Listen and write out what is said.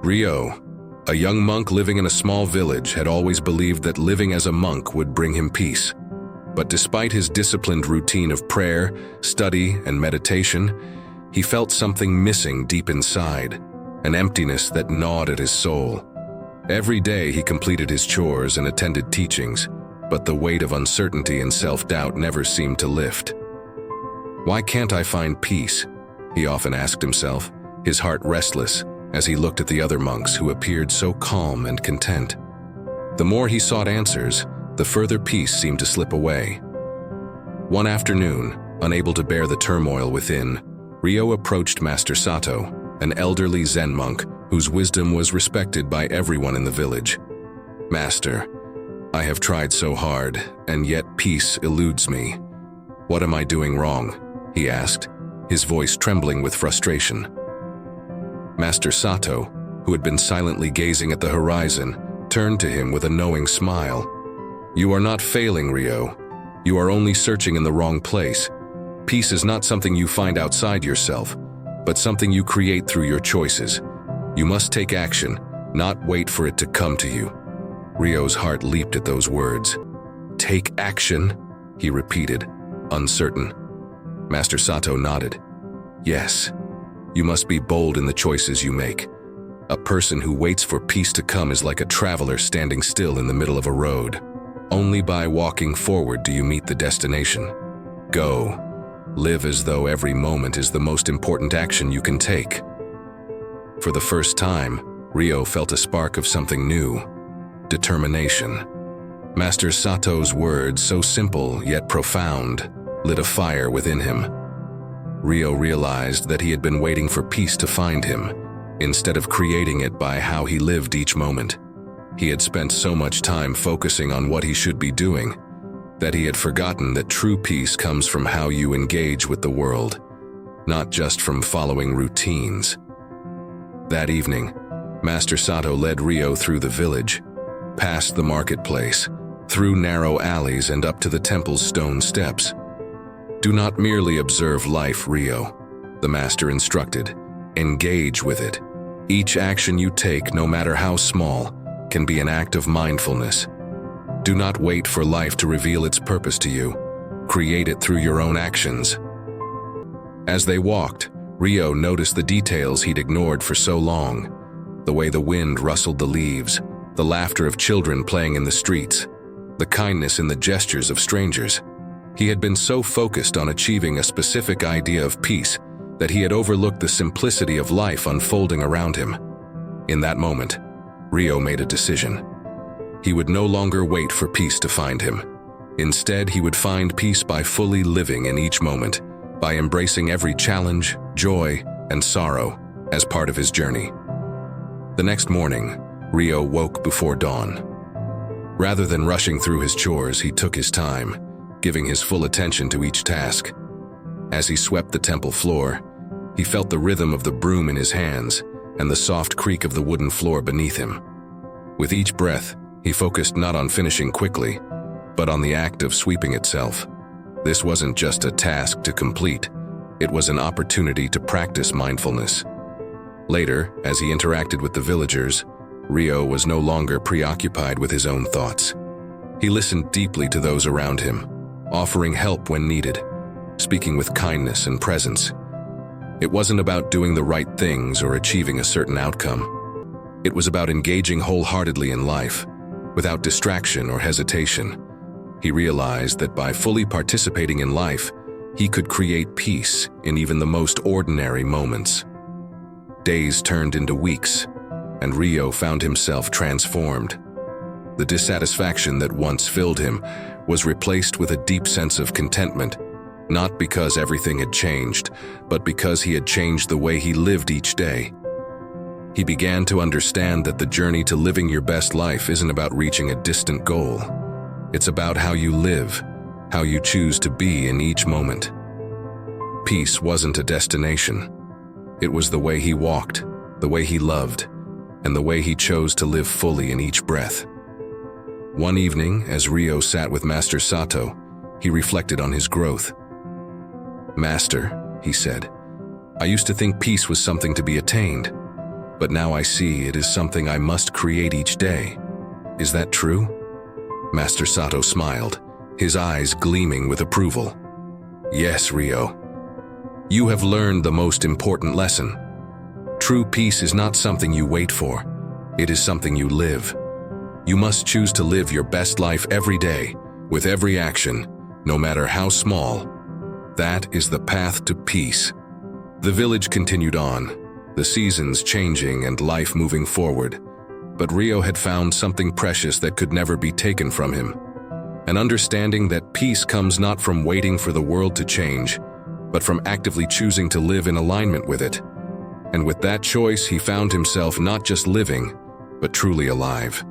Rio, a young monk living in a small village, had always believed that living as a monk would bring him peace. But despite his disciplined routine of prayer, study, and meditation, he felt something missing deep inside, an emptiness that gnawed at his soul. Every day he completed his chores and attended teachings, but the weight of uncertainty and self-doubt never seemed to lift. "Why can't I find peace?" he often asked himself, his heart restless as he looked at the other monks who appeared so calm and content. The more he sought answers, the further peace seemed to slip away. One afternoon, unable to bear the turmoil within, Rio approached Master Sato, an elderly Zen monk whose wisdom was respected by everyone in the village. "Master, I have tried so hard, and yet peace eludes me. What am I doing wrong?" he asked, his voice trembling with frustration. Master Sato, who had been silently gazing at the horizon, turned to him with a knowing smile. "You are not failing, Rio. You are only searching in the wrong place. Peace is not something you find outside yourself, but something you create through your choices. You must take action, not wait for it to come to you." Rio's heart leaped at those words. "Take action?" he repeated, uncertain. Master Sato nodded. "Yes, you must be bold in the choices you make. A person who waits for peace to come is like a traveler standing still in the middle of a road. Only by walking forward do you meet the destination. Go. Live as though every moment is the most important action you can take." For the first time, Rio felt a spark of something new: determination. Master Sato's words, so simple yet profound, lit a fire within him. Rio realized that he had been waiting for peace to find him, instead of creating it by how he lived each moment. He had spent so much time focusing on what he should be doing, that he had forgotten that true peace comes from how you engage with the world, not just from following routines. That evening, Master Sato led Rio through the village, past the marketplace, through narrow alleys and up to the temple's stone steps. "Do not merely observe life, Rio," the master instructed. "Engage with it. Each action you take, no matter how small, can be an act of mindfulness. Do not wait for life to reveal its purpose to you. Create it through your own actions." As they walked, Rio noticed the details he'd ignored for so long: the way the wind rustled the leaves, the laughter of children playing in the streets, the kindness in the gestures of strangers. He had been so focused on achieving a specific idea of peace that he had overlooked the simplicity of life unfolding around him. In that moment, Rio made a decision. He would no longer wait for peace to find him. Instead, he would find peace by fully living in each moment, by embracing every challenge, joy, and sorrow as part of his journey. The next morning, Rio woke before dawn. Rather than rushing through his chores, he took his time, giving his full attention to each task. As he swept the temple floor, he felt the rhythm of the broom in his hands and the soft creak of the wooden floor beneath him. With each breath, he focused not on finishing quickly, but on the act of sweeping itself. This wasn't just a task to complete, it was an opportunity to practice mindfulness. Later, as he interacted with the villagers, Rio was no longer preoccupied with his own thoughts. He listened deeply to those around him, offering help when needed, speaking with kindness and presence. It wasn't about doing the right things or achieving a certain outcome. It was about engaging wholeheartedly in life, without distraction or hesitation. He realized that by fully participating in life, he could create peace in even the most ordinary moments. Days turned into weeks, and Rio found himself transformed. The dissatisfaction that once filled him was replaced with a deep sense of contentment, not because everything had changed, but because he had changed the way he lived each day. He began to understand that the journey to living your best life isn't about reaching a distant goal. It's about how you live, how you choose to be in each moment. Peace wasn't a destination. It was the way he walked, the way he loved, and the way he chose to live fully in each breath. One evening, as Rio sat with Master Sato, he reflected on his growth. "Master," he said, "I used to think peace was something to be attained. but now I see it is something I must create each day. Is that true? Master Sato smiled, his eyes gleaming with approval. Yes, Rio. You have learned the most important lesson. True peace is not something you wait for. It is something you live. You must choose to live your best life every day, with every action, no matter how small. That is the path to peace. The village continued on, the seasons changing and life moving forward. But Rio had found something precious that could never be taken from him. An understanding that peace comes not from waiting for the world to change, but from actively choosing to live in alignment with it. And with that choice, he found himself not just living, but truly alive.